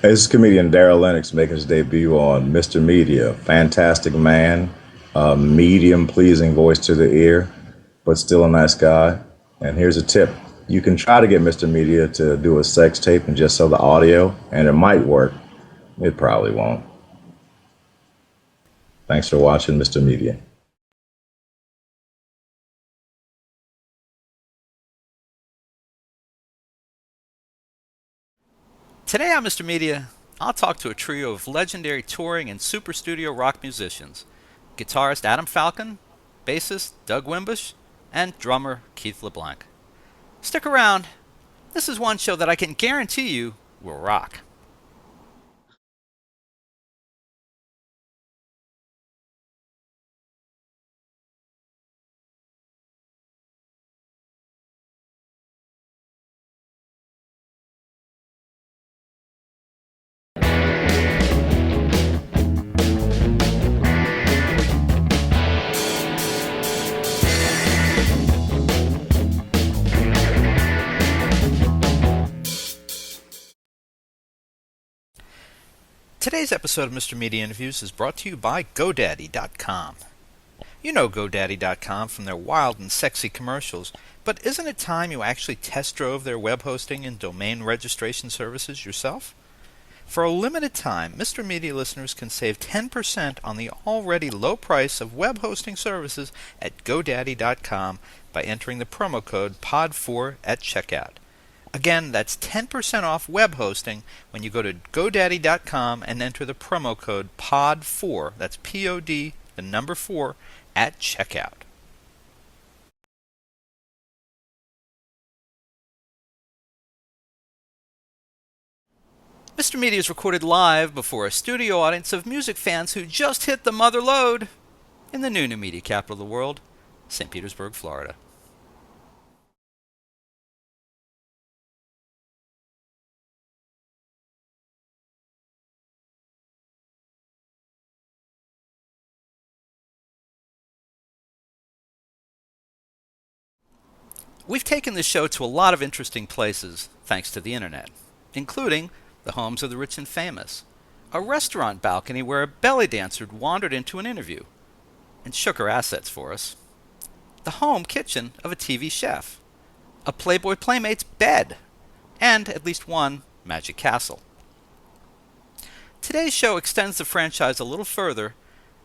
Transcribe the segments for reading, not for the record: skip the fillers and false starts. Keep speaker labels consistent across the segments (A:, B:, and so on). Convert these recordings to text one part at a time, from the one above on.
A: This is comedian Daryl Lennox making his debut on Mr. Media. Fantastic man, medium pleasing voice to the ear, but still a nice guy. And here's a tip. You can try to get Mr. Media to do a sex tape and just sell the audio, and it might work. It probably won't. Thanks for watching Mr. Media.
B: Today on Mr. Media, I'll talk to a trio of legendary touring and super studio rock musicians: guitarist Adam Falcon, bassist Doug Wimbish, and drummer Keith LeBlanc. Stick around. This is one show that I can guarantee you will rock. Today's episode of Mr. Media Interviews is brought to you by GoDaddy.com. You know GoDaddy.com from their wild and sexy commercials, but isn't it time you actually test drove their web hosting and domain registration services yourself? For a limited time, Mr. Media listeners can save 10% on the already low price of web hosting services at GoDaddy.com by entering the promo code POD4 at checkout. Again, that's 10% off web hosting when you go to GoDaddy.com and enter the promo code POD4, that's P-O-D, the number 4, at checkout. Mr. Media is recorded live before a studio audience of music fans who just hit the mother lode in the new media capital of the world, St. Petersburg, Florida. We've taken this show to a lot of interesting places thanks to the internet, including the homes of the rich and famous, a restaurant balcony where a belly dancer wandered into an interview and shook her assets for us, the home kitchen of a TV chef, a Playboy Playmate's bed, and at least one magic castle. Today's show extends the franchise a little further,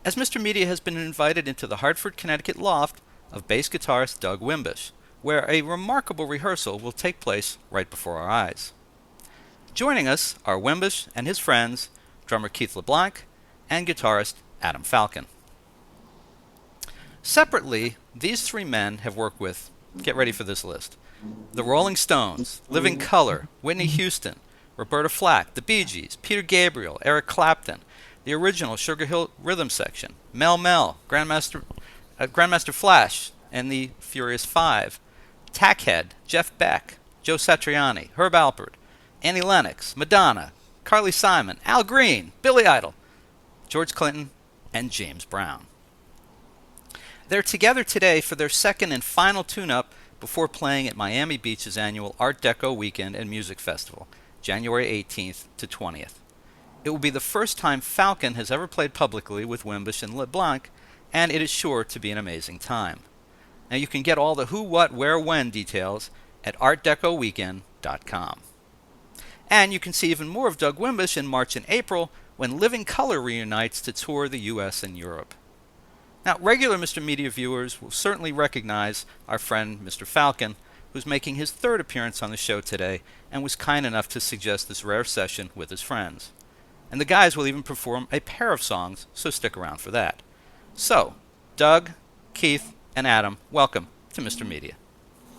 B: as Mr. Media has been invited into the Hartford, Connecticut loft of bass guitarist Doug Wimbish, where a remarkable rehearsal will take place right before our eyes. Joining us are Wimbish and his friends, drummer Keith LeBlanc and guitarist Adam Falcon. Separately, these three men have worked with, get ready for this list, the Rolling Stones, Living Colour, Whitney Houston, Roberta Flack, the Bee Gees, Peter Gabriel, Eric Clapton, the original Sugar Hill Rhythm Section, Melle, Grandmaster Flash, and the Furious Five, TackHead, Jeff Beck, Joe Satriani, Herb Alpert, Annie Lennox, Madonna, Carly Simon, Al Green, Billy Idol, George Clinton, and James Brown. They're together today for their second and final tune-up before playing at Miami Beach's annual Art Deco Weekend and Music Festival, January 18th to 20th. It will be the first time Falcon has ever played publicly with Wimbish and LeBlanc, and it is sure to be an amazing time. Now you can get all the who, what, where, when details at artdecoweekend.com. And you can see even more of Doug Wimbish in March and April when Living Colour reunites to tour the US and Europe. Now, regular Mr. Media viewers will certainly recognize our friend Mr. Falcon, who's making his third appearance on the show today and was kind enough to suggest this rare session with his friends. And the guys will even perform a pair of songs, so stick around for that. So, Doug, Keith, and Adam, welcome to Mr. Media.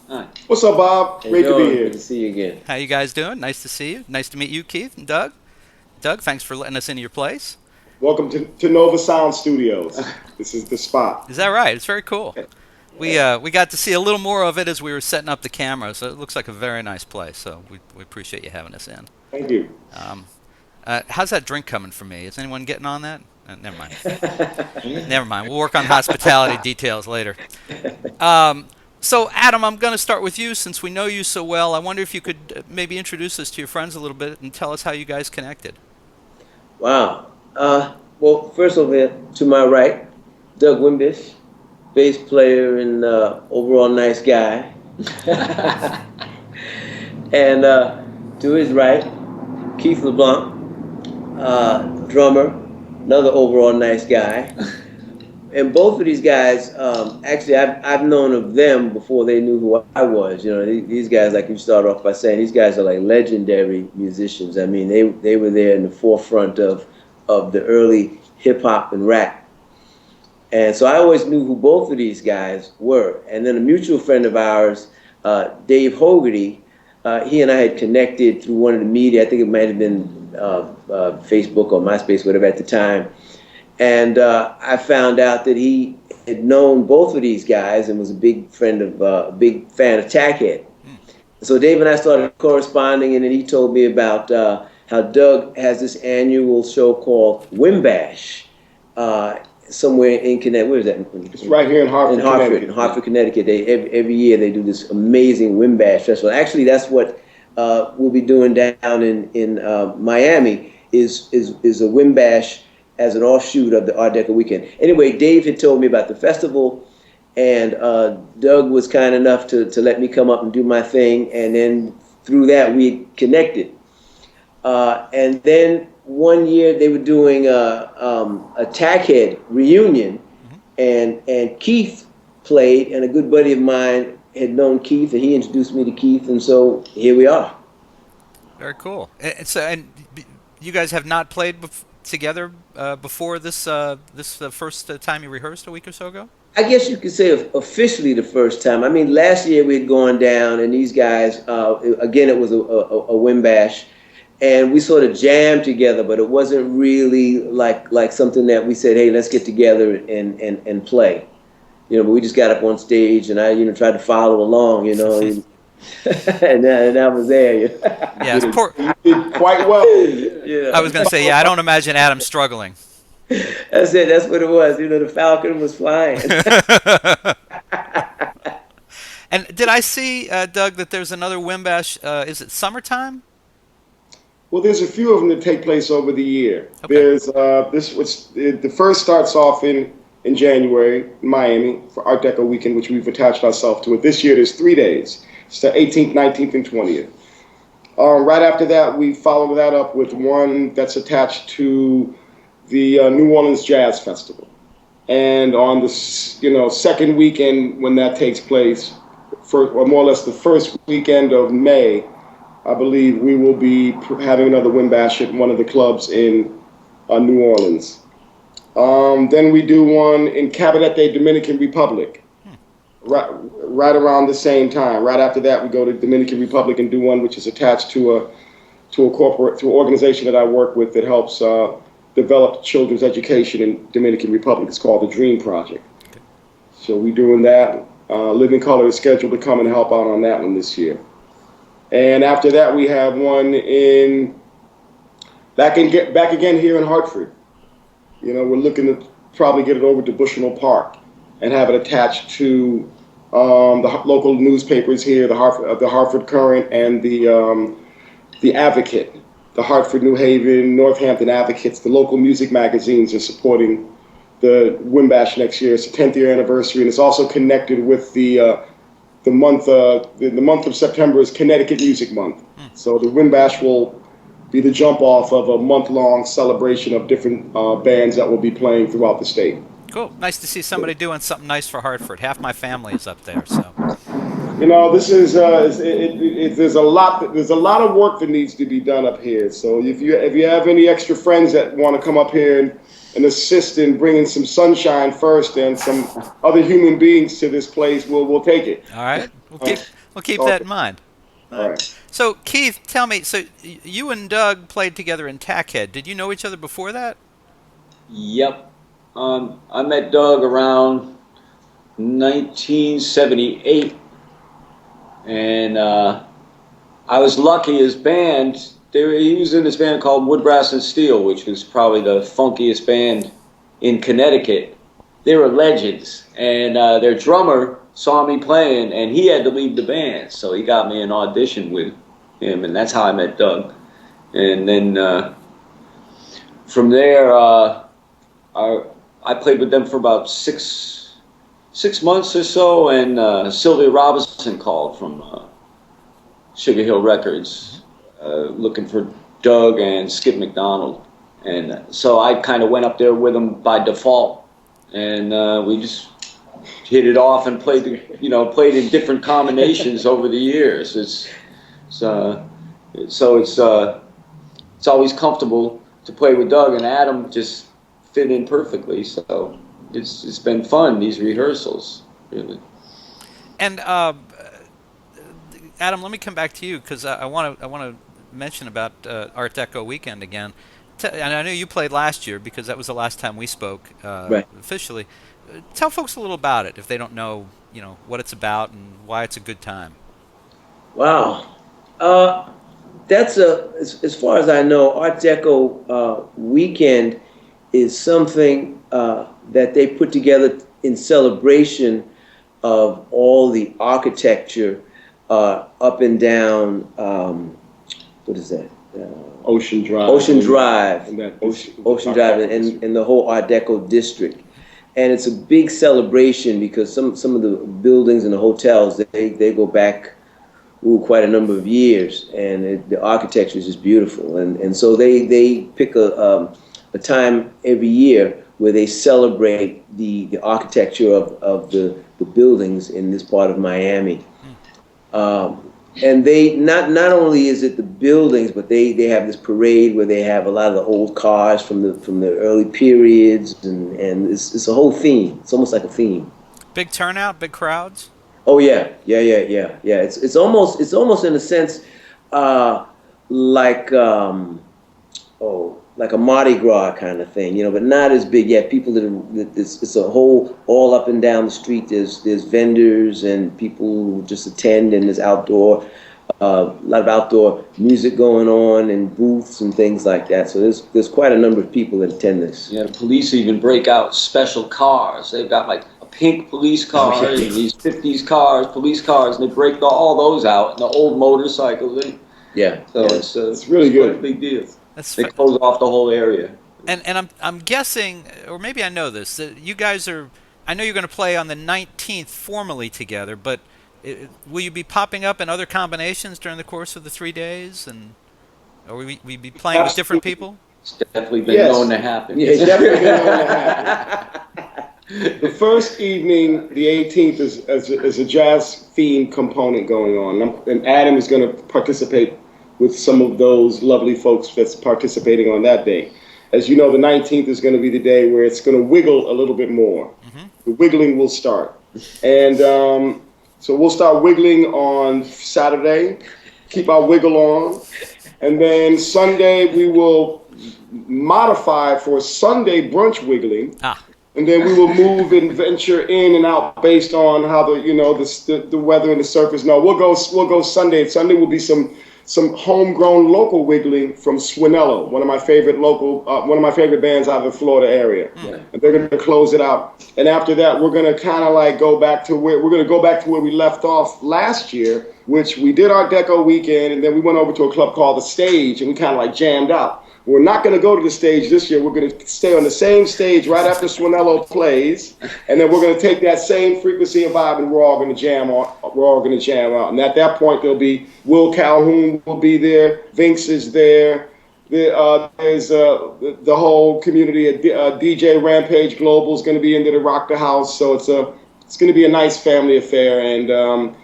C: Hi.
D: What's up, Bob? Great to be here.
C: Good to see you again.
B: How you guys doing? Nice to see you. Nice to meet you, Keith and Doug. Doug, thanks for letting us into your place.
D: Welcome to Nova Sound Studios. This is the spot.
B: Is that right? It's very cool. We got to see a little more of it as we were setting up the camera, so it looks like a very nice place. So we appreciate you having us in.
D: Thank you.
B: How's that drink coming for me? Is anyone getting on that? Never mind. Never mind. We'll work on hospitality details later. So, Adam, I'm going to start with you since we know you so well. I wonder if you could maybe introduce us to your friends a little bit and tell us how you guys connected.
C: Wow. Well, first of all, to my right, Doug Wimbish, bass player and overall nice guy. And to his right, Keith LeBlanc, drummer, another overall nice guy. And both of these guys, actually, I've known of them before they knew who I was. You know, these guys, like you start off by saying, these guys are like legendary musicians. I mean, they were there in the forefront of the early hip hop and rap. And so I always knew who both of these guys were. And then a mutual friend of ours, Dave Hogarty, he and I had connected through one of the media. I think it might have been Facebook or MySpace, whatever at the time. And I found out that he had known both of these guys and was a big fan of TackHead. So Dave and I started corresponding, and then he told me about how Doug has this annual show called Wimbash, somewhere in Connecticut. Where is that?
D: It's right here in Hartford, Connecticut.
C: In Hartford, Connecticut. Every year they do this amazing Wimbash festival. Actually, that's what we'll be doing down in Miami is a Wimbash as an offshoot of the Art Deco Weekend. Anyway, Dave had told me about the festival, and Doug was kind enough to let me come up and do my thing, and then through that we connected. And then one year they were doing a TackHead reunion, and Keith played, and a good buddy of mine had known Keith, and he introduced me to Keith, and so here we are.
B: Very cool. And you guys have not played together before this first time you rehearsed a week or so ago?
C: I guess you could say officially the first time. I mean, last year we had gone down, and these guys, again, it was a Wimbash, and we sort of jammed together, but it wasn't really like something that we said, hey, let's get together and play. You know, but we just got up on stage, and I, tried to follow along, and I was there.
B: Yeah,
D: You did quite well.
C: Yeah.
B: I was going to say, I don't imagine Adam struggling.
C: That's it. That's what it was. The Falcon was flying.
B: And did I see, Doug, that there's another Wimbash? Is it summertime?
D: Well, there's a few of them that take place over the year.
B: Okay.
D: There's the first starts off in January in Miami for Art Deco Weekend, which we've attached ourselves to it. This year there's 3 days. It's the 18th, 19th, and 20th. Right after that, we follow that up with one that's attached to the New Orleans Jazz Festival. And on the second weekend when that takes place, or more or less the first weekend of May, I believe we will be having another Wimbash at one of the clubs in New Orleans. Then we do one in Cabarete, Dominican Republic, right around the same time. Right after that, we go to Dominican Republic and do one which is attached to an organization that I work with that helps develop children's education in Dominican Republic. It's called the Dream Project. Okay. So we're doing that. Living Color is scheduled to come and help out on that one this year. And after that, we have one back again here in Hartford. We're looking to probably get it over to Bushnell Park and have it attached to the local newspapers here, the Hartford Current and the Advocate, the Hartford, New Haven, Northampton Advocates. The local music magazines are supporting the Wimbash next year. It's the 10th year anniversary, and it's also connected with the month of September is Connecticut Music Month. So the Wimbash will be the jump off of a month-long celebration of different bands that will be playing throughout the state.
B: Cool. Nice to see somebody doing something nice for Hartford. Half my family is up there, so.
D: This is there's a lot of work that needs to be done up here. So if you have any extra friends that want to come up here and assist in bringing some sunshine first and some other human beings to this place, we'll take it.
B: All right. We'll keep that in mind.
D: All right.
B: So, Keith, tell me, so you and Doug played together in TackHead. Did you know each other before that?
E: Yep. I met Doug around 1978, and I was lucky. His band, he was in this band called Wood, Brass, and Steel, which was probably the funkiest band in Connecticut. They were legends, and their drummer, saw me playing, and he had to leave the band, so he got me an audition with him, and that's how I met Doug. And then from there, I played with them for about six months or so, and Sylvia Robinson called from Sugar Hill Records looking for Doug and Skip McDonald. And so I kind of went up there with them by default, and we just hit it off and played in different combinations over the years. It's always comfortable to play with Doug, and Adam just fit in perfectly. So it's been fun, these rehearsals, really.
B: And Adam, let me come back to you, because I want to mention about Art Deco Weekend again. And I know you played last year because that was the last time we spoke
C: Right.
B: officially. Tell folks a little about it if they don't know, what it's about and why it's a good time.
C: Wow. That's as far as I know, Art Deco Weekend is something that they put together in celebration of all the architecture up and down, what is that?
D: Ocean Drive.
C: Ocean Drive.
D: And that
C: Ocean Drive and the whole Art Deco district. And it's a big celebration because some of the buildings and the hotels, they go back quite a number of years, and the architecture is just beautiful. And so they pick a time every year where they celebrate the architecture of the buildings in this part of Miami. And they not only is it the buildings, but they have this parade where they have a lot of the old cars from the early periods, and it's a whole theme. It's almost like a theme.
B: Big turnout, big crowds.
C: Oh yeah. It's almost in a sense like like a Mardi Gras kind of thing, but not as big yet. People it's a whole, all up and down the street. There's vendors and people who just attend, and there's a lot of outdoor music going on and booths and things like that. So there's quite a number of people that attend this.
E: Yeah, the police even break out special cars. They've got like a pink police car and these 50s cars, police cars, and they break all those out, and the old motorcycles. So it's really good. A big deal. They close off the whole area.
B: And I'm guessing, or maybe I know this, that you guys are, I know you're going to play on the 19th formally together, but will you be popping up in other combinations during the course of the 3 days? Or will we be playing with different people?
E: It's definitely been known to happen.
C: Yeah, it's definitely been known to happen.
D: The first evening, the 18th, is a jazz theme component going on. And Adam is going to participate with some of those lovely folks that's participating on that day. As you know, the 19th is going to be the day where it's going to wiggle a little bit more. Mm-hmm. The wiggling will start. And so we'll start wiggling on Saturday, keep our wiggle on. And then Sunday, we will modify for Sunday brunch wiggling. And then we will move and venture in and out based on how the weather and the surface. No, we'll go Sunday. Sunday will be some homegrown local wiggling from Swinello, one of my favorite bands out of the Florida area. Yeah. And they're going to close it out. And after that, we're going to kind of like go back to where we left off last year, which we did Art Deco Weekend, and then we went over to a club called The Stage, and we kind of like jammed out. We're not going to go to the stage this year. We're going to stay on the same stage right after Swinello plays, and then we're going to take that same frequency and vibe, and we're all going to jam out. And at that point, there'll be Will Calhoun will be there, Vince is there. There's the whole community. DJ Rampage Global is going to be into the Rock the House, so it's going to be a nice family affair. And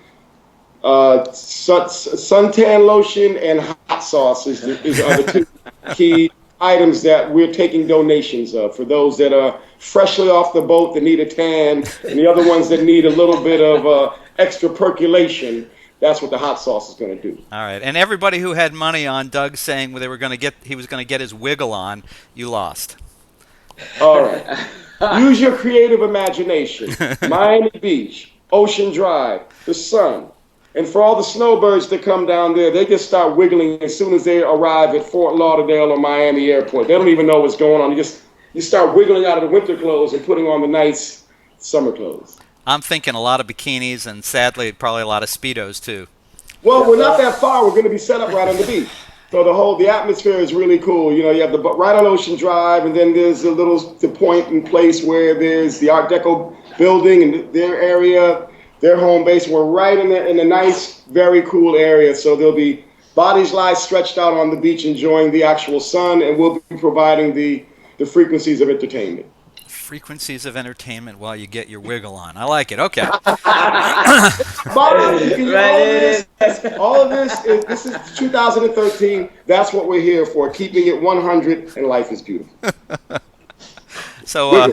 D: suntan lotion and hot sauce are the two key items that we're taking donations of for those that are freshly off the boat that need a tan, and the other ones that need a little bit of extra percolation. That's what the hot sauce is going to do.
B: All right, and everybody who had money on Doug saying he was going to get his wiggle on, you lost.
D: All right, use your creative imagination. Miami Beach, Ocean Drive, the sun. And for all the snowbirds that come down there, they just start wiggling as soon as they arrive at Fort Lauderdale or Miami Airport. They don't even know what's going on. You start wiggling out of the winter clothes and putting on the nice summer clothes.
B: I'm thinking a lot of bikinis and sadly probably a lot of Speedos too.
D: Well, we're not that far. We're going to be set up right on the beach. So the atmosphere is really cool. You know, you have right on Ocean Drive, and then there's the point and place where there's the Art Deco building and their area, their home base. We're right in a nice, very cool area. So there'll be bodies lie stretched out on the beach enjoying the actual sun, and we'll be providing the frequencies of entertainment.
B: Frequencies of entertainment while you get your wiggle on. I like it. Okay.
D: All of this is 2013. That's what we're here for, keeping it 100, and life is beautiful.
B: So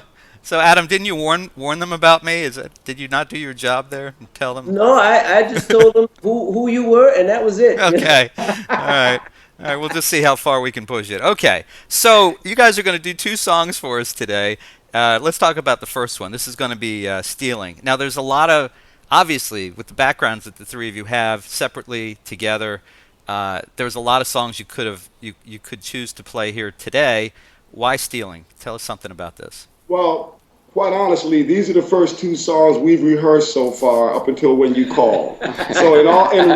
B: Adam, didn't you warn them about me? Did you not do your job there and tell them?
C: No, I just told them who you were, and that was it.
B: Okay. All right. All right, we'll just see how far we can push it. Okay, so you guys are going to do 2 songs for us today. Let's talk about the first one. This is going to be Stealing. Now, there's a lot of, obviously, with the backgrounds that the 3 of you have separately, together, there's a lot of songs you could choose to play here today. Why Stealing? Tell us something about this.
D: Well, quite honestly, these are the first 2 songs we've rehearsed so far up until when you call. So in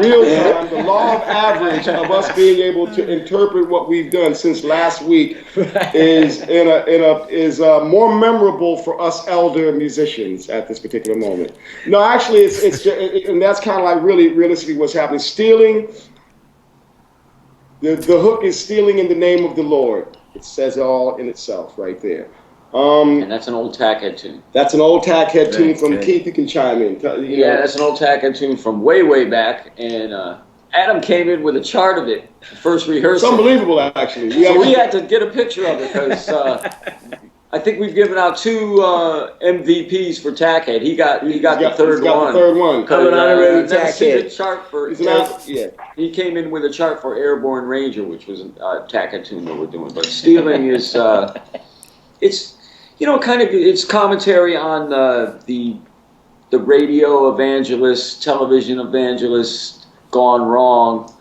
D: real time, the law of average of us being able to interpret what we've done since last week is more memorable for us elder musicians at this particular moment. No, actually, it's just, and that's kind of like really realistically what's happening. Stealing. The hook is stealing in the name of the Lord. It says it all in itself right there.
E: And that's an old TackHead tune.
D: That's an old TackHead tune from Keith. You can chime in.
E: That's an old TackHead tune from way back. And Adam came in with a chart of it, first rehearsal.
D: It's unbelievable, actually.
E: So we had to get a picture of it because I think we've given out 2 MVPs for TackHead. He got the third one.
D: The third one.
C: I'm an honorary TackHead.
E: Chart for. He came in with a chart for Airborne Ranger, which was a TackHead tune that we're doing. But Stealing is it's commentary on the radio evangelist, television evangelist gone wrong.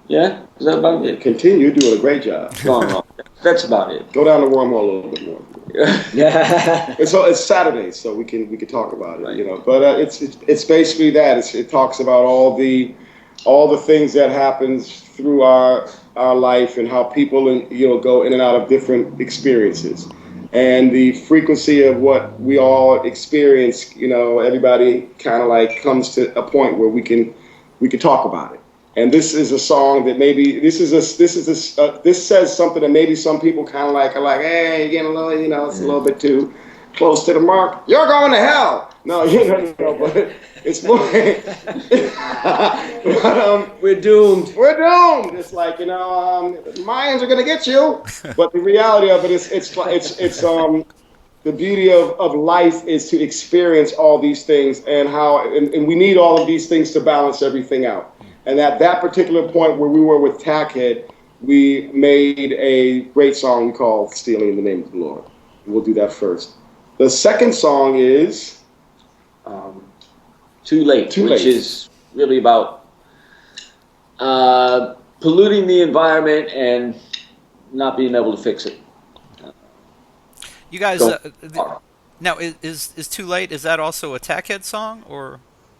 E: Yeah, is that about it?
D: Continue. You're doing a great job.
E: Gone wrong. That's about it.
D: Go down the wormhole a little bit more. Yeah. It's Saturday, so we can talk about it,
E: right.
D: But it's basically that. It talks about all the things that happens through our life and how people go in and out of different experiences. And the frequency of what we all experience, everybody kind of like comes to a point where we can talk about it. And this is a song that maybe this says something that maybe some people kind of are like, hey, you're getting a little, it's a little bit too close to the mark. You're going to hell. No, but it's more.
C: We're doomed.
D: We're doomed. It's like the Mayans are gonna get you. But the reality of it is, it's the beauty of life is to experience all these things and we need all of these things to balance everything out. And at that particular point where we were with TackHead, we made a great song called "Stealing in the Name of the Lord." We'll do that first. The second song is.
E: Too Late, which is really about polluting the environment and not being able to fix it.
B: You guys, now is Too Late? Is that also a TackHead song or?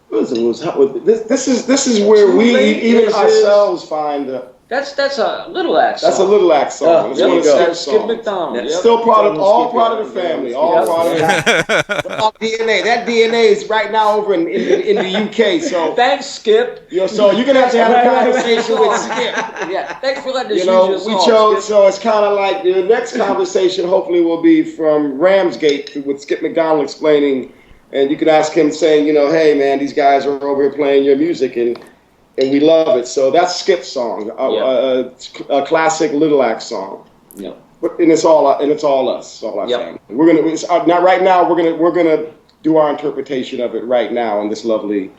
D: This is where we even ourselves find.
E: That's a Little Axe song.
D: That's a Little Axe song. It's one of the
E: Skip McDonald.
D: Yep. Still part of the family. All part of DNA. That DNA is right now over in the UK. So
E: thanks, Skip.
D: So you're gonna have to have a conversation with Skip.
E: Yeah, thanks for letting us use your song,
D: we chose.
E: Skip.
D: So it's kind of like the next conversation. Hopefully, will be from Ramsgate with Skip McDonald explaining, and you can ask him saying, hey man, these guys are over here playing your music and we love it. So that's Skip's song, a classic Little Axe song.
E: Yeah.
D: And it's all us, all our family. We're gonna do our interpretation of it right now on this lovely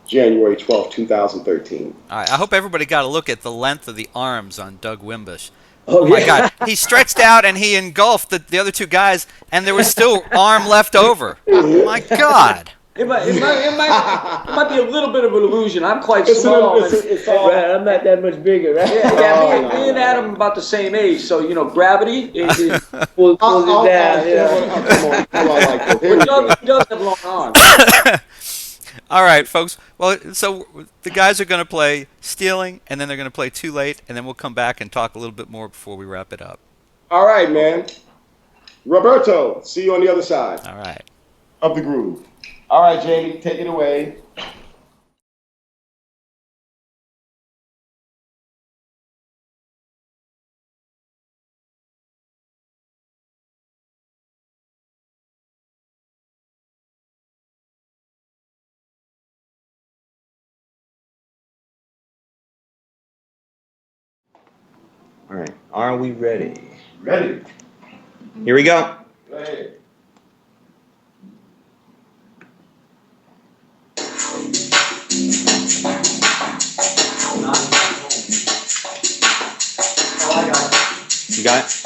D: January 12th, 2013.
B: All right. I hope everybody got a look at the length of the arms on Doug Wimbish.
C: Oh
B: my God, he stretched out and he engulfed the other 2 guys, and there was still arm left over. Oh my God.
E: It might be a little bit of an illusion. I'm quite small. It's all
C: right. I'm not that much bigger, right?
E: Yeah. Me and Adam are about the same age, so gravity is
C: pulls it down.
D: Come on, I like this. Here we go.
E: He does have long arms.
B: All right, folks. Well, so the guys are going to play Stealing, and then they're going to play Too Late, and then we'll come back and talk a little bit more before we wrap it up.
D: All right, man. Roberto, see you on the other side.
B: All right.
D: Of the groove. All right, Jamie, take it away.
F: All right, are we ready?
D: Ready.
F: Here we go.
D: Go ahead.
F: You got it?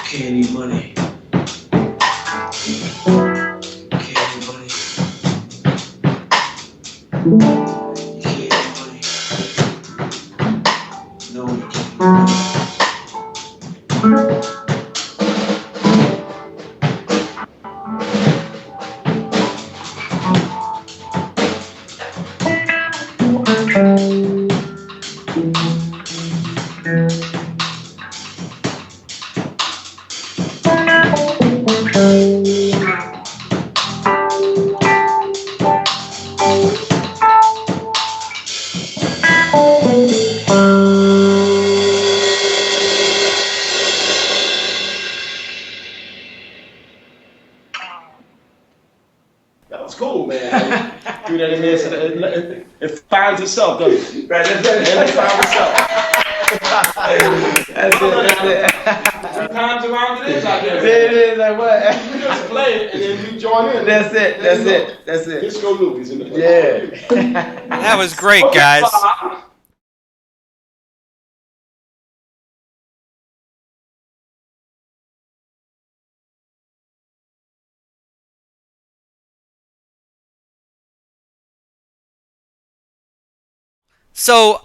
C: Candy money. Candy money. Candy money. No.
D: That was cool, man. Do that in there so that it finds itself, doesn't it? Right, it finds itself. That's it. Sometimes around it is out there.
G: It is like what?
D: We just play it and then we join in.
G: That's it.
D: Disco loopies in there.
G: Yeah.
B: That was great, guys. So,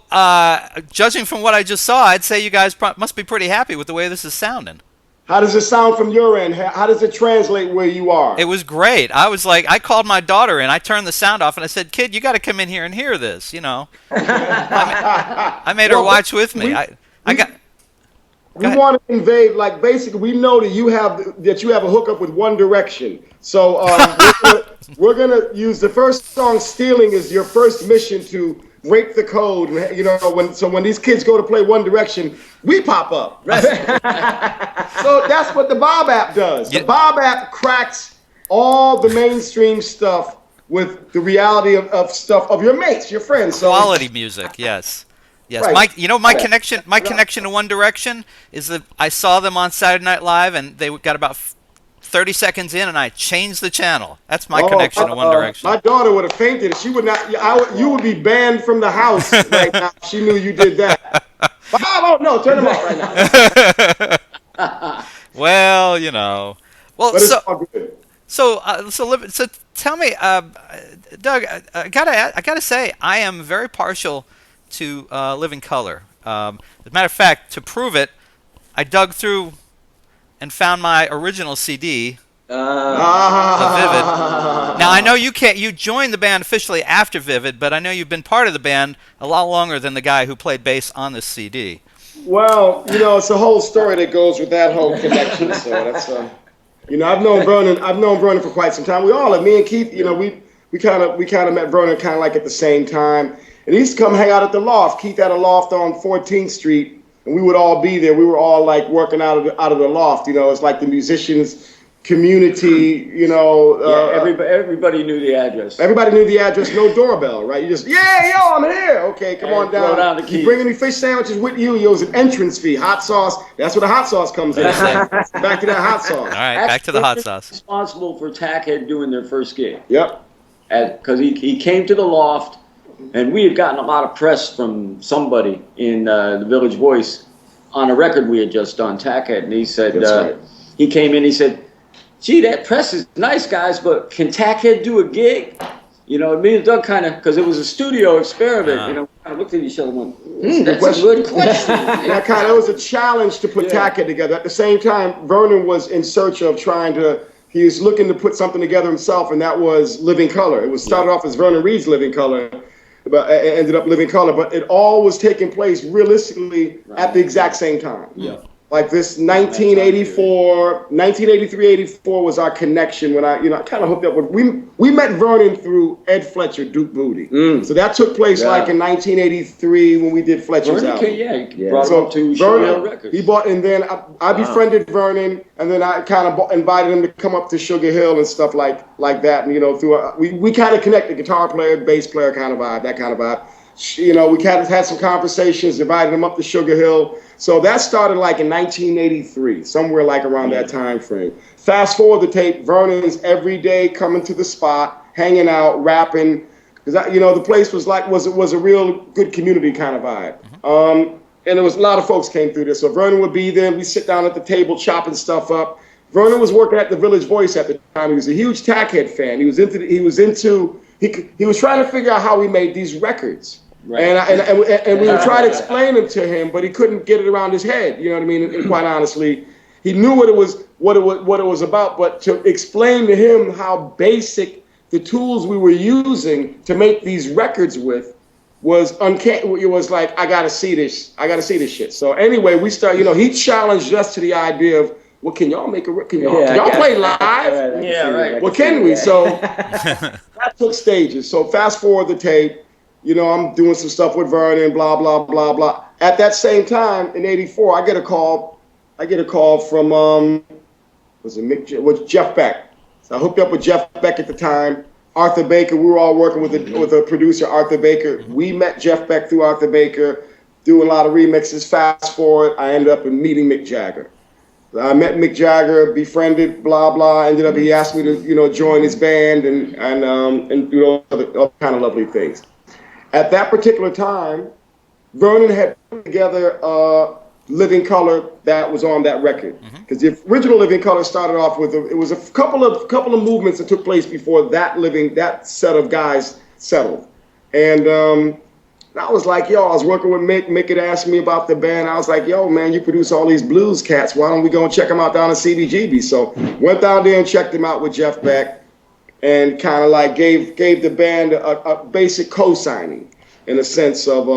B: judging from what I just saw, I'd say you guys must be pretty happy with the way this is sounding.
D: How does it sound from your end? How does it translate where you are?
B: It was great. I was like, I called my daughter and I turned the sound off and I said, "Kid, you got to come in here and hear this." You know, I made her watch with me.
D: We want to invade, like, basically, we know that you have a hookup with One Direction. So we're gonna use the first song. "Stealing" is your first mission to break the code. You know, when these kids go to play One Direction, we pop up. Right? So that's what the Bob app does. The Bob app cracks all the mainstream stuff with the reality of stuff of your mates, your friends. So,
B: quality music, yes. Yes,
D: right.
B: my connection to One Direction is that I saw them on Saturday Night Live and they got about 30 seconds in and I changed the channel. That's my connection to One Direction.
D: My daughter would have fainted. She would not. You would be banned from the house right now if she knew you did that. Bob, no, turn them off right now.
B: Well, you know. Well,
D: but it's all good.
B: So tell me, Doug, I gotta say, I am very partial to Living Color. As a matter of fact, to prove it, I dug through and found my original CD of Vivid. Now I know you joined the band officially after Vivid, but I know you've been part of the band a lot longer than the guy who played bass on this CD.
D: Well, you know, it's a whole story that goes with that whole connection. So that's you know, I've known Vernon for quite some time. We all have. Me and Keith, you know, we kind of met Vernon kind of like at the same time. And he used to come hang out at the loft. Keith had a loft on 14th Street, and we would all be there. We were all like working out of the loft. You know, it's like the musicians community. You know,
E: everybody knew the address.
D: Everybody knew the address. No doorbell, right? You just I'm here. Okay, come on down.
E: Down the
D: You bring any fish sandwiches with you? It was an entrance fee. Hot sauce. That's where the hot sauce comes in. Back to that hot sauce.
B: All right, back to the hot sauce.
E: Responsible for TackHead doing their first gig.
D: Yep.
E: Because he came to the loft. And we had gotten a lot of press from somebody in the Village Voice on a record we had just done, TackHead. And he said,
D: right.
E: He came in, he said, "Gee, that press is nice, guys, but can TackHead do a gig?" You know, me and Doug kind of, because it was a studio experiment, you know, kind of looked at each other and went, "That's a good question."
D: That was a challenge to put TackHead together. At the same time, Vernon was in search of he was looking to put something together himself, and that was Living Color. It was started off as Vernon Reed's Living Color, but it ended up Living Color. But it all was taking place realistically at the exact same time.
E: Yeah.
D: Like this 1983, 84 was our connection when I kind of hooked up with, we met Vernon through Ed Fletcher, Duke Booty. So that took place like in 1983 when we did Fletcher's album.
E: He brought him up to Vernon Records.
D: He bought, and then I befriended Vernon, and then I kind of invited him to come up to Sugar Hill and stuff like that. And, you know, we kind of connected, guitar player, bass player kind of vibe, that kind of vibe. You know, we kind of had some conversations, invited him up to Sugar Hill. So that started like in 1983, somewhere like around that time frame. Fast forward the tape, Vernon's every day coming to the spot, hanging out, rapping. Because, you know, the place was a real good community kind of vibe. and there was a lot of folks came through there. So Vernon would be there. We sit down at the table chopping stuff up. Vernon was working at the Village Voice at the time. He was a huge TackHead fan. He was trying to figure out how we made these records. Right. And we would try to explain them to him, but he couldn't get it around his head. You know what I mean? And quite honestly, he knew what it was about, but to explain to him how basic the tools we were using to make these records with was uncanny. It was like, I gotta see this shit. So anyway, we start. He challenged us to the idea of, well, can y'all make a record? Can y'all play live?
C: Right.
D: Well, can we? So that took stages. So fast forward the tape. I'm doing some stuff with Vernon, blah, blah, blah, blah. At that same time, in '84, I get a call from, Jeff Beck. So I hooked up with Jeff Beck at the time. Arthur Baker, we were all working with a producer, Arthur Baker. We met Jeff Beck through Arthur Baker, doing a lot of remixes. Fast forward, I ended up meeting Mick Jagger. I met Mick Jagger, befriended, blah, blah. He asked me to, join his band and do all kind of lovely things. At that particular time, Vernon had put together Living Color that was on that record. Because the original Living Color started off with it was a couple of movements that took place before that set of guys settled. And I was like, I was working with Mick. Mick had asked me about the band. I was like, yo, man, you produce all these blues cats. Why don't we go and check them out down at CBGB? So went down there and checked them out with Jeff Beck. And kind of like gave the band a basic co-signing in a sense of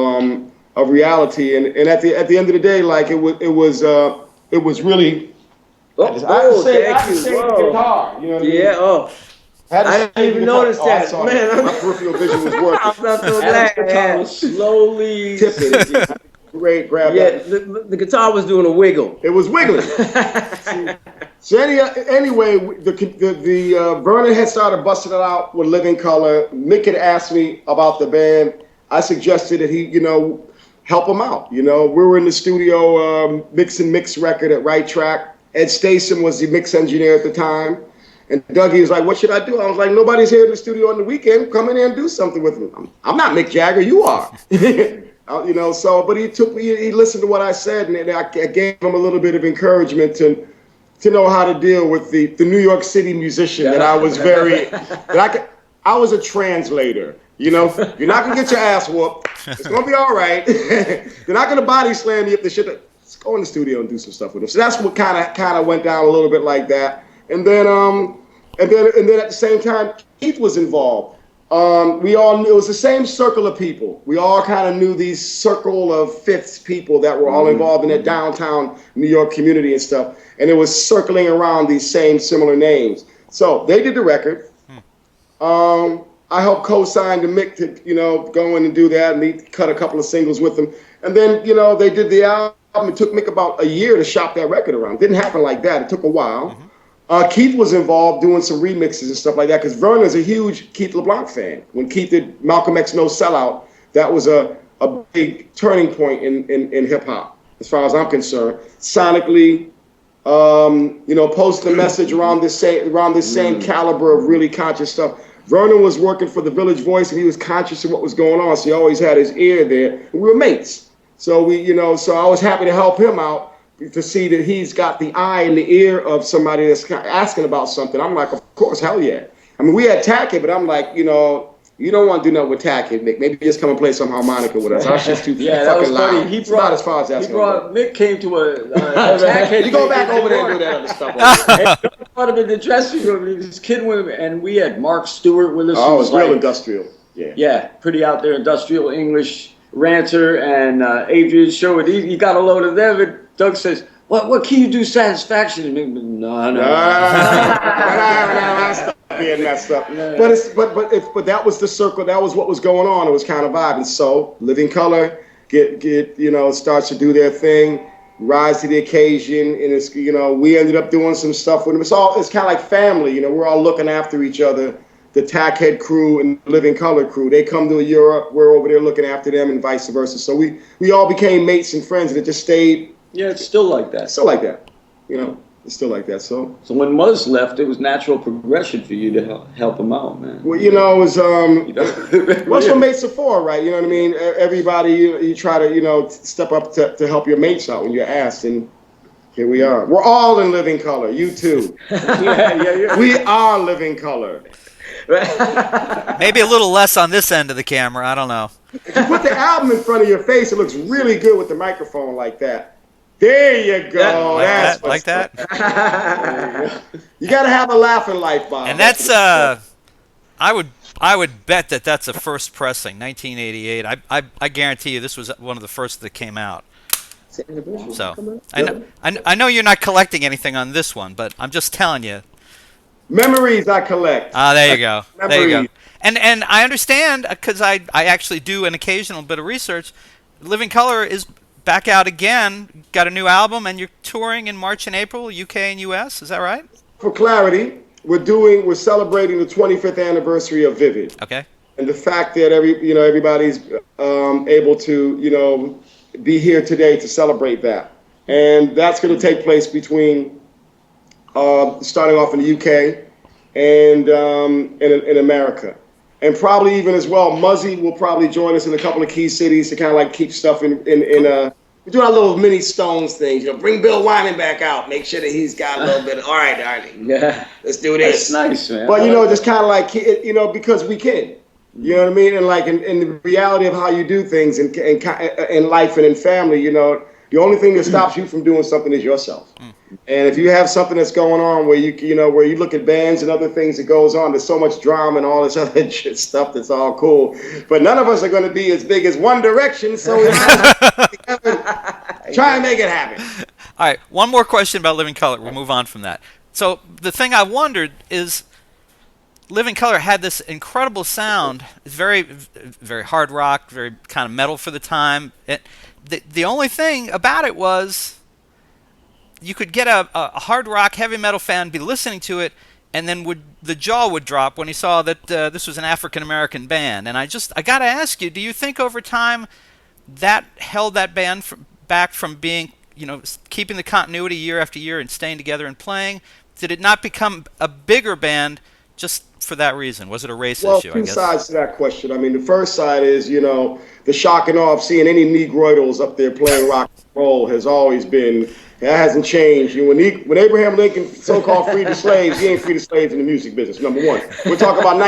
D: reality. And at the end of the day, like it was really. I had to say the guitar. You know what I mean?
C: Yeah. I didn't even notice that. Man,
D: my peripheral vision was working.
C: I'm not so glad.
E: Slowly
D: tipping. Great, grab that.
C: The guitar was doing a wiggle.
D: It was wiggling. So anyway, the Vernon had started busting it out with Living Color. Mick had asked me about the band. I suggested that he, help him out. We were in the studio mixing Mick's record at Right Track. Ed Stason was the mix engineer at the time. And Dougie was like, what should I do? I was like, nobody's here in the studio on the weekend. Come in here and do something with me. I'm not Mick Jagger. You are. But he listened to what I said, and I gave him a little bit of encouragement to know how to deal with the New York City musician that I was I was a translator. You're not gonna get your ass whooped. It's gonna be all right. They're not gonna body slam you if the shit. Let's go in the studio and do some stuff with them. So that's what kind of went down a little bit like that. And then at the same time, Keith was involved. We all knew it was the same circle of people. We all kind of knew these circle of fifths people that were all involved in that downtown New York community and stuff. And it was circling around these same similar names. So they did the record. I helped co-sign to Mick to, go in and do that. And he cut a couple of singles with them. And then, they did the album. It took Mick about a year to shop that record around. It didn't happen like that. It took a while. Keith was involved doing some remixes and stuff like that because Vernon's a huge Keith LeBlanc fan. When Keith did Malcolm X No Sellout, that was a big turning point in hip hop, as far as I'm concerned. Sonically, posting a message around this same caliber of really conscious stuff. Vernon was working for the Village Voice and he was conscious of what was going on, so he always had his ear there. And we were mates, so I was happy to help him out. To see that he's got the eye and the ear of somebody that's asking about something. I'm like, of course, hell yeah. I mean, we had TackHead, but I'm like, you don't want to do nothing with TackHead, Mick. Maybe just come and play some harmonica with us. Our shit's too fucking loud.
E: He
D: it's about as far as that's going.
E: Mick came to a TackHead.
D: You go back over there and do that other stuff.
E: Part of the dressing room, this kid with him, and we had Mark Stewart with us.
D: Oh, it was real industrial. Yeah.
E: Yeah, pretty out there, industrial English ranter, and Adrian Sherwood. He got a load of them. And Doug says, "What can you do Satisfaction?" And no.
D: Stop being messed up. But that was the circle. That was what was going on. It was kind of vibing. So Living Color starts to do their thing, rise to the occasion, and it's we ended up doing some stuff with them. It's kind of like family. We're all looking after each other. The TackHead crew and Living Color crew, they come to Europe. We're over there looking after them, and vice versa. So we all became mates and friends, and it just stayed.
E: Yeah, it's still like that.
D: Still like that. It's still like that. So
E: when Muzz left, it was natural progression for you to help him out, man.
D: well, it was
E: You know?
D: what's what mates are for, right? You know what I mean? Everybody, you try to step up to help your mates out when you're asked, and here we are. We're all in living color. You too.
E: yeah.
D: We are living color.
B: Maybe a little less on this end of the camera. I don't know.
D: If you put the album in front of your face, it looks really good with the microphone like that. There you go.
B: Like that.
D: You got to have a laugh in life, Bob.
B: And that's I would bet that's a first pressing, 1988. I guarantee you this was one of the first that came out. So I know you're not collecting anything on this one, but I'm just telling you.
D: Memories I collect.
B: There you go.
D: Memories.
B: There you go. And I understand because I actually do an occasional bit of research. Living Color is back out again, got a new album, and you're touring in March and April, UK and US. Is that right?
D: For clarity, we're celebrating the 25th anniversary of Vivid.
B: Okay.
D: And the fact that everybody's able to be here today to celebrate that, and that's going to take place between starting off in the UK and in America. And probably even as well, Muzzy will probably join us in a couple of key cities to kind of like keep stuff in we're doing our little mini Stones things, bring Bill Wyman back out, make sure that he's got a little bit all right, darling. Yeah. Let's do this.
E: That's nice, man.
D: But just kind of like, because we can. You know what I mean? And like in the reality of how you do things in life and in family, the only thing that stops you from doing something is yourself. And if you have something that's going on where you look at bands and other things that goes on, there's so much drama and all this other shit stuff that's all cool. But none of us are going to be as big as One Direction, so we try and make it happen.
B: All right, one more question about Living Color. We'll move on from that. So the thing I wondered is, Living Color had this incredible sound. It's very, very hard rock, very kind of metal for the time. The only thing about it was you could get a hard rock, heavy metal fan be listening to it, and then the jaw would drop when he saw that this was an African-American band. And I got to ask you, do you think over time that held that band back from being, keeping the continuity year after year and staying together and playing? Did it not become a bigger band just for that reason? Was it a race issue, I guess?
D: Well, two sides to that question. I mean, the first side is, the shock and awe of seeing any Negroidals up there playing rock and roll has always been, that hasn't changed. When Abraham Lincoln so-called freed the slaves, he ain't freed the slaves in the music business, number one. We're talking about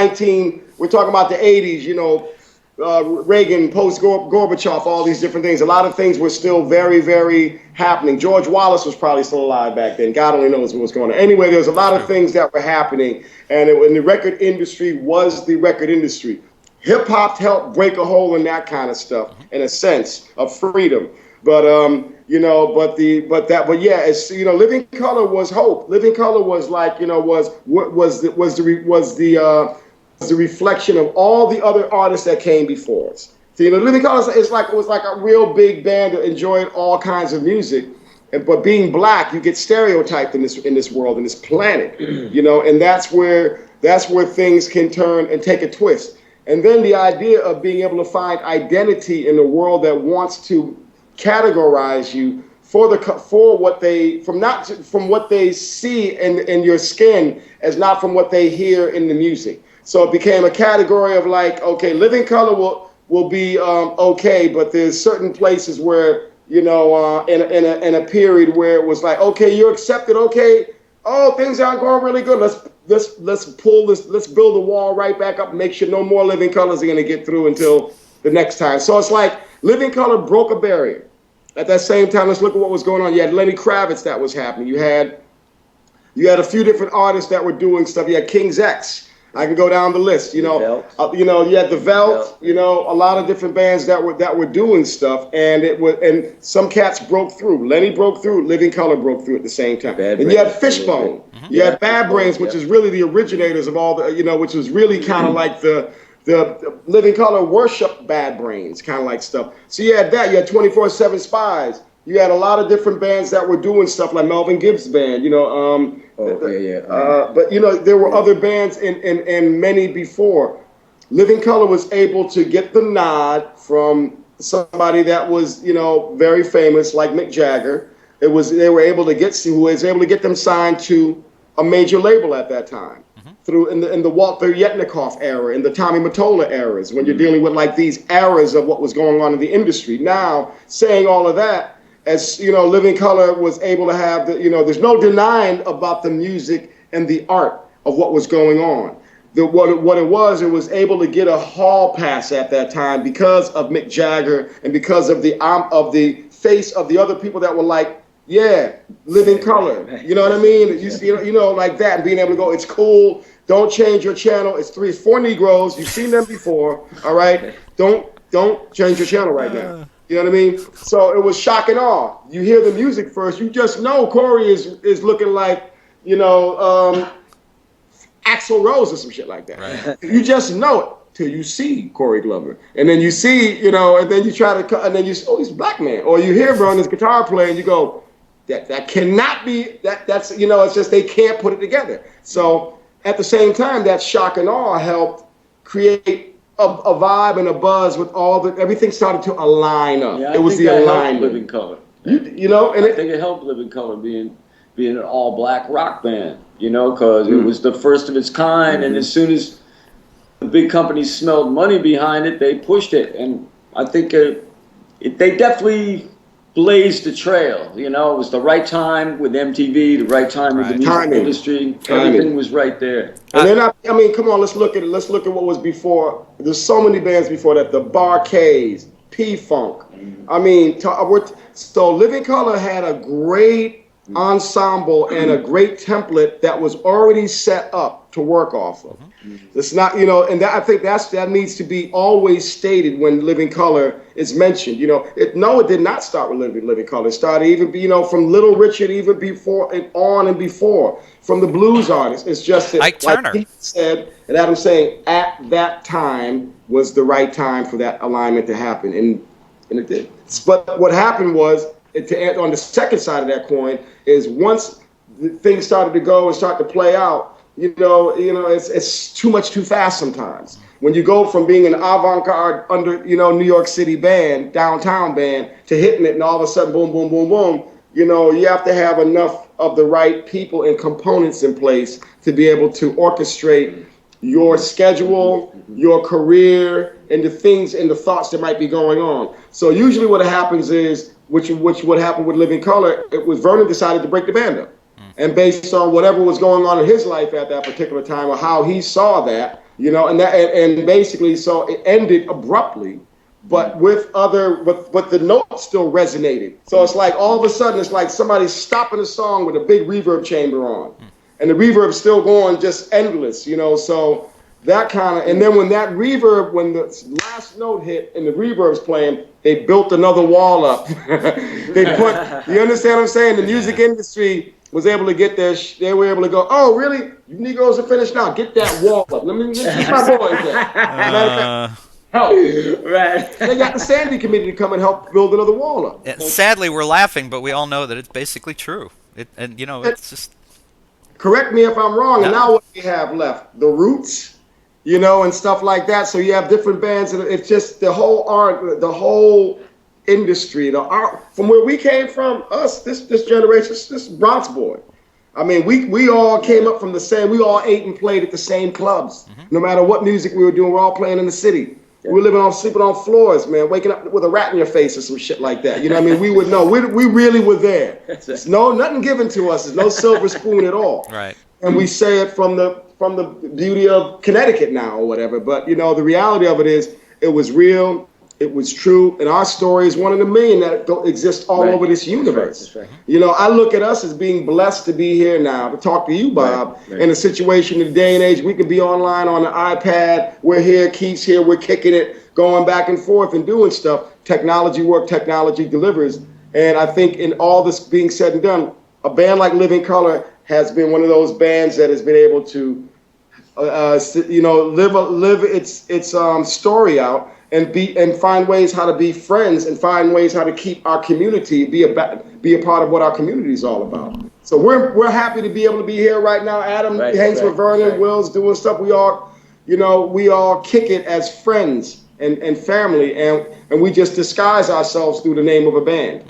D: the 80s, Reagan, post-Gorbachev, all these different things. A lot of things were still very, very happening. George Wallace was probably still alive back then. God only knows what was going on. Anyway, there was a lot of things that were happening, and the record industry was the record industry. Hip-hop helped break a hole in that kind of stuff, in a sense of freedom. But Living Color was hope. Living Color was like, was the reflection of all the other artists that came before us. So, Living Color was like a real big band that enjoyed all kinds of music. But being black, you get stereotyped in this world, in this planet, and that's where things can turn and take a twist. And then the idea of being able to find identity in a world that wants to categorize you from what they see in your skin as not from what they hear in the music. So it became a category of like, okay, Living Color will be okay, but there's certain places where in a period where it was like, okay, you're accepted, okay, oh, things aren't going really good. Let's build a wall right back up and make sure no more Living Colors are going to get through until the next time. So it's like Living Color broke a barrier. At that same time, let's look at what was going on. You had Lenny Kravitz that was happening. You had a few different artists that were doing stuff. You had King's X. I can go down the list. You had the Velt. A lot of different bands that were doing stuff, and some cats broke through. Lenny broke through. Living Color broke through at the same time. And you had Fishbone. You had Bad Brains, which is really the originators of all the. Which was really kind of like the Living Color worship Bad Brains, kind of like stuff. So you had that. You had 24/7 Spies. You had a lot of different bands that were doing stuff like Melvin Gibbs' band. But there were other bands and many before. Living Color was able to get the nod from somebody that was very famous like Mick Jagger. they were able to get them signed to a major label at that time. Through in the Walter Yetnikoff era, in the Tommy Mottola eras, when you're dealing with like these eras of what was going on in the industry. Now, saying all of that, as you know, Living Colour was able to have there's no denying about the music and the art of what was going on. What it was able to get a hall pass at that time because of Mick Jagger and because of the face of the other people that were like, yeah, Living Colour. You know what I mean? You know, like that, and being able to go, it's cool. Don't change your channel. It's 4 Negroes. You've seen them before. All right. Don't change your channel right now. You know what I mean? So it was shock and awe. You hear the music first. You just know Corey is looking like, Axl Rose or some shit like that. Right. You just know it till you see Corey Glover. And then you see, and then you try to, and then you say, oh, he's a black man. Or you hear him on his guitar playing, you go, that cannot be, that's, it's just they can't put it together. So at the same time, that shock and awe helped create a vibe and a buzz with everything started to align up.
E: Yeah,
D: it was the alignment.
E: Living Colour.
D: And
E: I think it helped Living Colour being an all-black rock band, because it was the first of its kind, and as soon as the big companies smelled money behind it, they pushed it, and I think they definitely blazed the trail. It was the right time with MTV, the right time with the music industry. Everything was right there.
D: And then come on, let's look at what was before. There's so many bands before that. The Bar-Kays, P-Funk. So Living Colour had a great ensemble and a great template that was already set up to work off of. It's not, and I think that needs to be always stated when Living Colour is mentioned. It did not start with Living Colour. It started even, from Little Richard, even before and on and before, from the blues artists. It's just that,
B: Ike Turner.
D: like Pete said, and Adam saying, at that time was the right time for that alignment to happen, and it did. But what happened was, on the second side of that coin, is once things started to go and start to play out, it's too much too fast sometimes. When you go from being an avant-garde under, New York City band, downtown band, to hitting it and all of a sudden, boom, boom, boom, boom, you have to have enough of the right people and components in place to be able to orchestrate your schedule, your career, and the things and the thoughts that might be going on. So usually what happens is, which what happened with Living Colour, it was Vernon decided to break the band up. And based on whatever was going on in his life at that particular time, or how he saw that, and basically, so it ended abruptly, but with the notes still resonated. So it's like all of a sudden, it's like somebody stopping a song with a big reverb chamber on, and the reverb's still going just endless, so that kind of, and then when that reverb, when the last note hit and the reverb's playing, they built another wall up. You understand what I'm saying? The music industry was able to get they were able to go, oh, really? You Negroes are finished now? Get that wall up. Let me get my boys there. Help. Right. They got the Sandy Committee to come and help build another wall up.
B: Sadly, we're laughing, but we all know that it's basically true. It's just...
D: Correct me if I'm wrong, and now what do you have left? The Roots, and stuff like that. So you have different bands, and it's just the whole art, the whole industry, the art, from where we came from, us, this generation, this Bronx boy. I mean, we all came up from the same, we all ate and played at the same clubs. No matter what music we were doing, we're all playing in the city. We were sleeping on floors, man, waking up with a rat in your face or some shit like that. You know what I mean? We would know. We really were there. There's nothing given to us. There's no silver spoon at all.
B: Right.
D: And we say it from the beauty of Connecticut now or whatever. But, the reality of it is, it was real. It was true, and our story is one in a million that don't exist all over this universe. That's right. I look at us as being blessed to be here now, to talk to you, Bob, in a situation in the day and age, we can be online on the iPad, we're here, Keith's here, we're kicking it, going back and forth and doing stuff. Technology works, technology delivers, and I think in all this being said and done, a band like Living Colour has been one of those bands that has been able to, live its story out, and find ways how to be friends and find ways how to keep our community, be a part of what our community is all about. So we're happy to be able to be here right now. Adam hangs with Vernon, Will's doing stuff. We all kick it as friends and family, and we just disguise ourselves through the name of a band.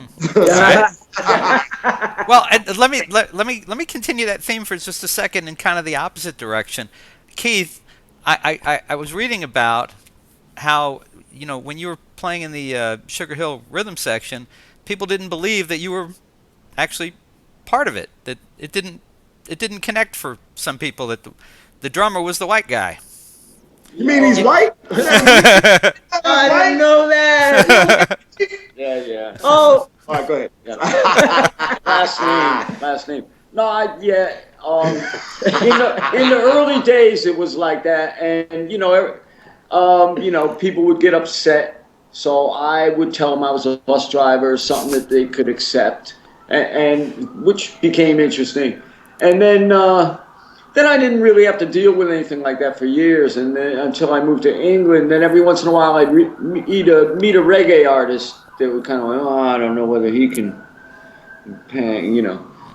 B: Well, and let me continue that theme for just a second in kind of the opposite direction. Keith, I was reading about how, when you were playing in the Sugar Hill rhythm section, people didn't believe that you were actually part of it. That it didn't connect for some people, that the drummer was the white guy.
D: You mean he's white?
C: I didn't know that.
E: Yeah.
C: Oh,
D: All right, go ahead.
E: Yeah. Last name. No, in the early days it was like that, and people would get upset. So I would tell them I was a bus driver, something that they could accept, and which became interesting. And then I didn't really have to deal with anything like that for years, and then until I moved to England. Then every once in a while I'd meet a reggae artist that would kind of like, I don't know whether he can hang,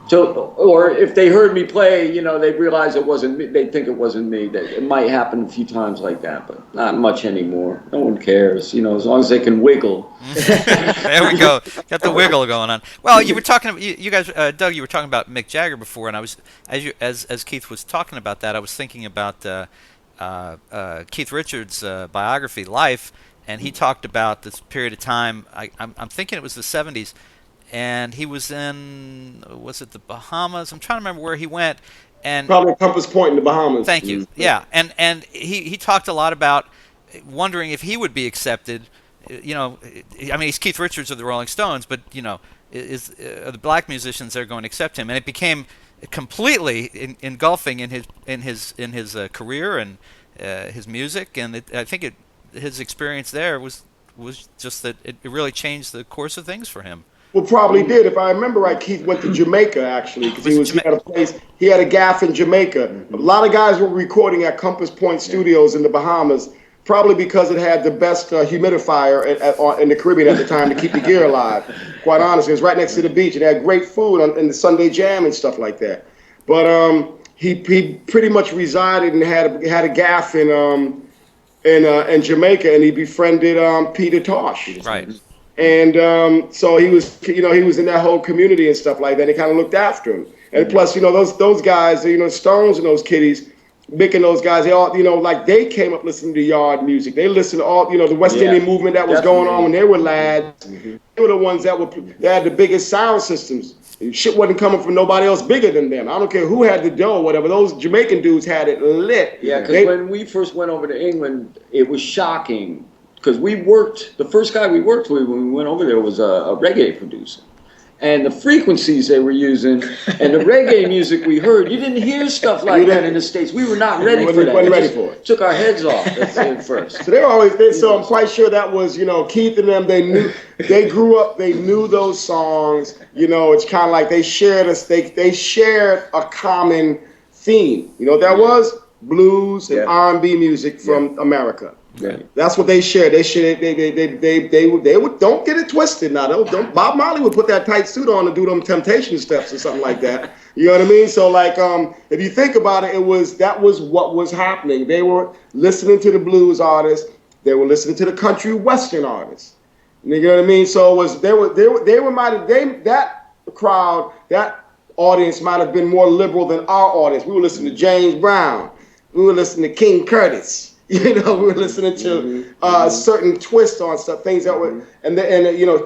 E: So, or if they heard me play, they'd realize it wasn't me. They'd think it wasn't me. That it might happen a few times like that, but not much anymore. No one cares, as long as they can wiggle.
B: There we go. Got the wiggle going on. Well, you were talking, you guys, Doug, you were talking about Mick Jagger before, and I was, as Keith was talking about that, I was thinking about Keith Richards' biography, Life, and he talked about this period of time. I'm thinking it was the 70s. And he was in, was it the Bahamas? I'm trying to remember where he went. And
D: probably Compass Point in the Bahamas.
B: Thank you. Yeah, and he talked a lot about wondering if he would be accepted. He's Keith Richards of the Rolling Stones, but is the black musicians they're going to accept him? And it became completely engulfing in his career and his music. And I think his experience there was just that it really changed the course of things for him.
D: Well, probably did. If I remember right, Keith went to Jamaica, actually, because he had a place. He had a gaff in Jamaica. A lot of guys were recording at Compass Point Studios in the Bahamas, probably because it had the best humidifier in the Caribbean at the time to keep the gear alive. Quite honestly, it was right next to the beach. It had great food in the Sunday Jam and stuff like that. But he pretty much resided and had a gaff in Jamaica, and he befriended Peter Tosh.
B: Right.
D: And so he was in that whole community and stuff like that. They kind of looked after him. And plus, those guys, Stones and those kiddies, Mick and those guys, they all, they came up listening to yard music. They listened to all, the West Indian movement that was going on when they were lads. Mm-hmm. They were the ones that had the biggest sound systems. Shit wasn't coming from nobody else bigger than them. I don't care who had the dough or whatever. Those Jamaican dudes had it lit.
E: Yeah, because when we first went over to England, it was shocking. Because the first guy we worked with when we went over there was a reggae producer. And the frequencies they were using and the reggae music we heard, you didn't hear stuff like that in the States. We were not ready for that.
D: Wasn't ready for it.
E: Took our heads off at first.
D: So so I'm quite sure that was, Keith and them, they grew up, they knew those songs. It's kind of like they shared a common theme. You know what that was? Blues and R&B music from America.
E: Right.
D: That's what they shared. They would don't get it twisted now. Don't Bob Marley would put that tight suit on and do them Temptation steps or something like that. You know what I mean? So if you think about it, that was what was happening. They were listening to the blues artists. They were listening to the country western artists. You know what I mean? So that crowd, that audience might have been more liberal than our audience. We were listening to James Brown. We were listening to King Curtis. We were listening to certain twists on stuff, things that were, and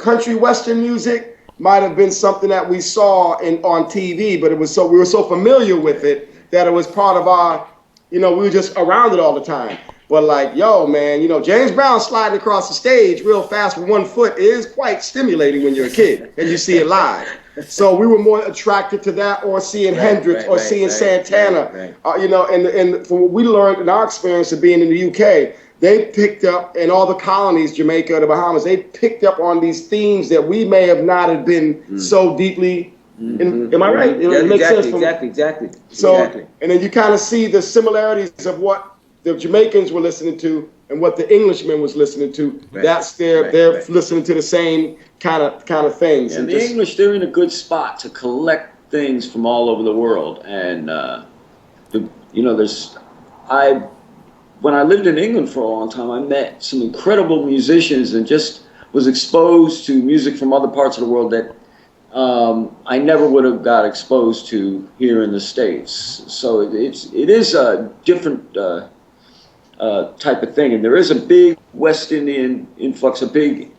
D: country western music might have been something that we saw on TV, but we were so familiar with it that it was part of our, we were just around it all the time. But James Brown sliding across the stage real fast with one foot is quite stimulating when you're a kid and you see it live. So we were more attracted to that, or seeing Hendrix, or seeing Santana. And from what we learned in our experience of being in the UK, they picked up, in all the colonies, Jamaica, the Bahamas, they picked up on these themes that we may have not have been so deeply. Am I right?
C: Yeah,
D: it makes sense.
C: Exactly.
D: So, and then you kind of see the similarities of what the Jamaicans were listening to and what the Englishmen was listening to. That's they're listening to the same kind of things.
E: And the English, they're in a good spot to collect things from all over the world. And when I lived in England for a long time, I met some incredible musicians and just was exposed to music from other parts of the world that I never would have got exposed to here in the States. So it is a different type of thing, and there is a big West Indian influx, a big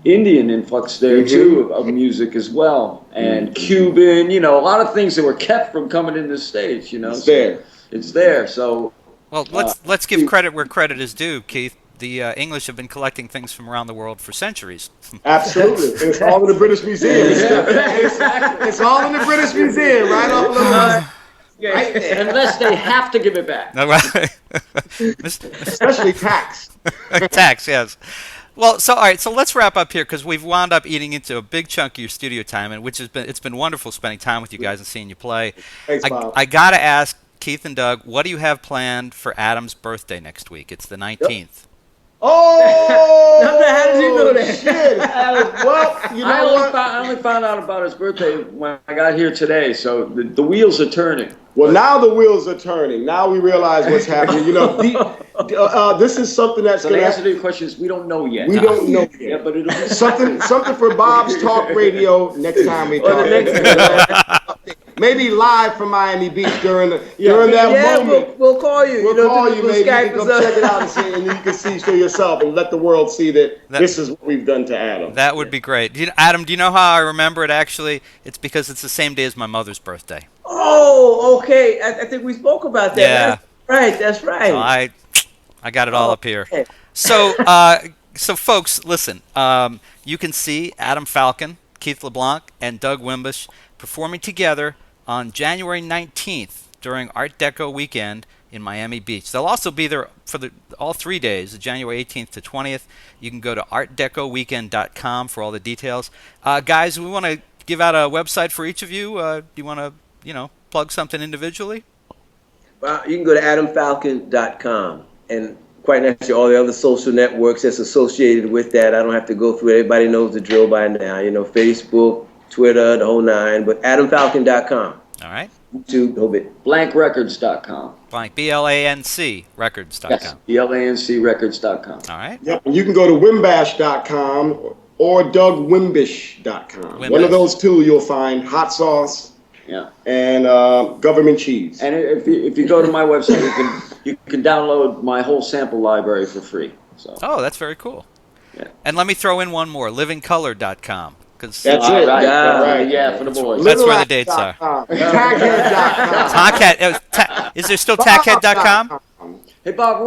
E: Indian influx there too of music as well, and Cuban, a lot of things that were kept from coming in the States. It's there. So
B: well, let's give credit where credit is due, Keith. The English have been collecting things from around the world for centuries.
D: Absolutely. It's all in the British Museum. It's all in the British Museum, right off the
E: unless they have to give it back.
B: No, right.
D: Especially tax.
B: Tax, yes. Well, all right, so let's wrap up here because we've wound up eating into a big chunk of your studio time, and it's been wonderful spending time with you guys and seeing you play.
D: Thanks, Bob.
B: I got to ask Keith and Doug, what do you have planned for Adam's birthday next week? It's the 19th.
D: Oh!
C: How did you know that?
D: Shit. Well, you know what?
E: I only found out about his birthday when I got here today, so the wheels are turning.
D: Well, now the wheels are turning. Now we realize what's happening. This is something that's
E: So
D: going
E: the
D: to
E: answer to your question is we don't know yet.
D: We don't know yet.
E: Yeah, but it'll be
D: Something for Bob's Talk Radio next time we talk. Maybe live from Miami Beach during that moment.
C: We'll call you.
D: We'll call you, maybe.
C: Skype
D: You can come check it out and you can see for yourself and let the world see that this is what we've done to Adam.
B: That would be great. Adam, do you know how I remember it actually? It's because it's the same day as my mother's birthday.
C: Oh, okay. I think we spoke about that.
B: Yeah.
C: That's right.
B: So I got it all up here.
C: Okay.
B: So folks, listen. You can see Adam Falcon, Keith LeBlanc, and Doug Wimbish performing together on January 19th during Art Deco Weekend in Miami Beach. They'll also be there for all 3 days, January 18th to 20th. You can go to artdecoweekend.com for all the details. Guys, we want to give out a website for each of you. Do you want to, plug something individually?
C: Well, you can go to adamfalcon.com, and quite naturally, all the other social networks that's associated with that. I don't have to go through it. Everybody knows the drill by now. Facebook, Twitter, the whole nine. But adamfalcon.com.
B: All right.
C: YouTube, whole bit.
E: blankrecords.com.
B: Blank, BLANC records.com.
E: Yes, blancrecords.com.
B: All right.
D: Yep. You can go to Wimbash.com or DougWimbish.com. One of those two you'll find hot sauce.
E: Yeah.
D: And government cheese.
E: And if you go to my website, you can download my whole sample library for free. So.
B: Oh, that's very cool.
E: Yeah.
B: And let me throw in one more, livingcolor.com.
D: That's it.
E: Right.
D: Right.
E: Yeah, for the boys.
B: That's where the dates are.
D: TackHead.com.
B: TackHead. Is there still TackHead.com?
E: Hey Bob,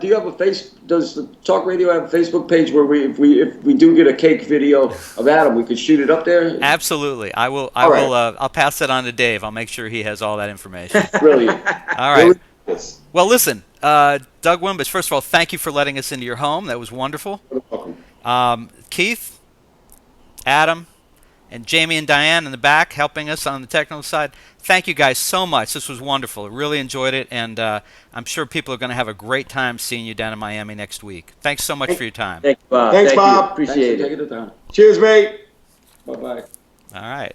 E: do you have does the Talk Radio have a Facebook page where if we do get a cake video of Adam, we could shoot it up there?
B: Absolutely. I'll pass that on to Dave. I'll make sure he has all that information.
E: Brilliant.
B: All right. Well, listen, Doug Wimbish, first of all, thank you for letting us into your home. That was wonderful.
D: You're welcome.
B: Keith, Adam, and Jamie and Diane in the back helping us on the technical side. Thank you guys so much. This was wonderful. I really enjoyed it, and I'm sure people are going to have a great time seeing you down in Miami next week. Thanks so much for your time.
C: Thanks, Bob.
D: Thanks, Bob.
C: Appreciate it.
E: Taking the time.
D: Cheers, mate.
E: Bye-bye.
B: All right.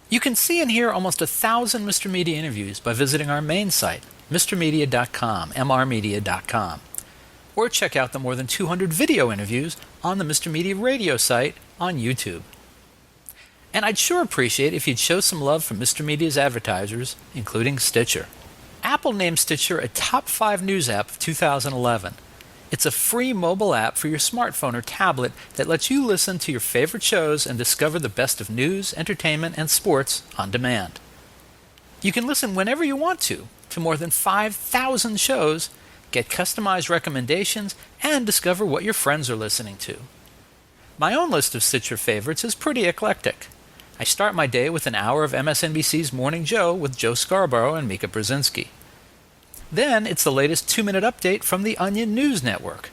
B: You can see and hear almost 1,000 Mr. Media interviews by visiting our main site, mrmedia.com, mrmedia.com. Or check out the more than 200 video interviews on the Mr. Media radio site on YouTube. And I'd sure appreciate if you'd show some love for Mr. Media's advertisers, including Stitcher. Apple named Stitcher a top 5 news app of 2011. It's a free mobile app for your smartphone or tablet that lets you listen to your favorite shows and discover the best of news, entertainment, and sports on demand. You can listen whenever you want to more than 5,000 shows, get customized recommendations, and discover what your friends are listening to. My own list of Stitcher favorites is pretty eclectic. I start my day with an hour of MSNBC's Morning Joe with Joe Scarborough and Mika Brzezinski. Then it's the latest 2-minute update from the Onion News Network.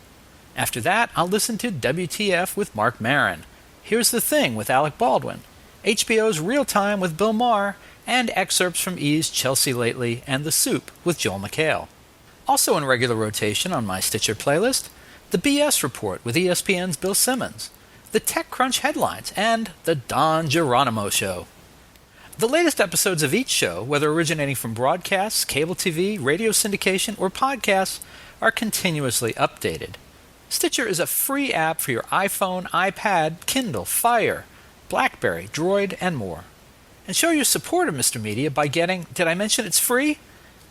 B: After that, I'll listen to WTF with Mark Maron, Here's the Thing with Alec Baldwin, HBO's Real Time with Bill Maher, and excerpts from E's Chelsea Lately and The Soup with Joel McHale. Also in regular rotation on my Stitcher playlist, The BS Report with ESPN's Bill Simmons, the TechCrunch headlines, and the Don Geronimo Show. The latest episodes of each show, whether originating from broadcasts, cable TV, radio syndication, or podcasts, are continuously updated. Stitcher is a free app for your iPhone, iPad, Kindle, Fire, BlackBerry, Droid, and more. And show your support of Mr. Media by getting, did I mention it's free?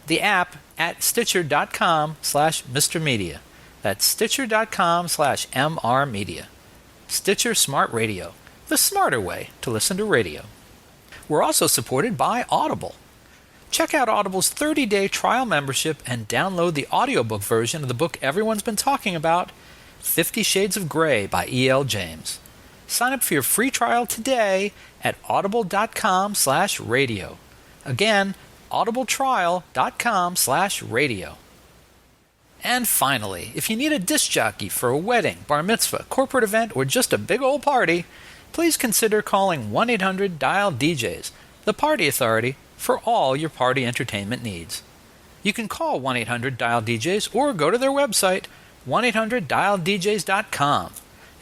B: The app at Stitcher.com/Mr. Media. That's Stitcher.com/MR Media. Stitcher Smart Radio, the smarter way to listen to radio. We're also supported by Audible. Check out Audible's 30-day trial membership and download the audiobook version of the book everyone's been talking about, 50 Shades of Grey by E.L. James. Sign up for your free trial today at audible.com/radio. Again, audibletrial.com/radio. And finally, if you need a disc jockey for a wedding, bar mitzvah, corporate event, or just a big old party, please consider calling 1-800-DIAL-DJs, the party authority for all your party entertainment needs. You can call 1-800-DIAL-DJs or go to their website, 1-800-DIAL-DJs.com,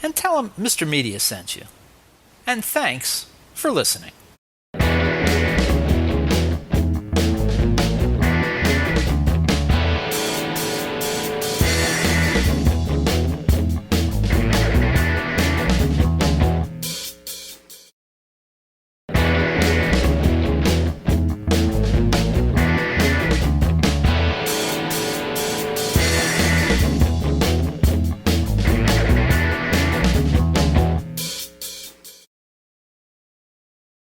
B: and tell them Mr. Media sent you. And thanks for listening.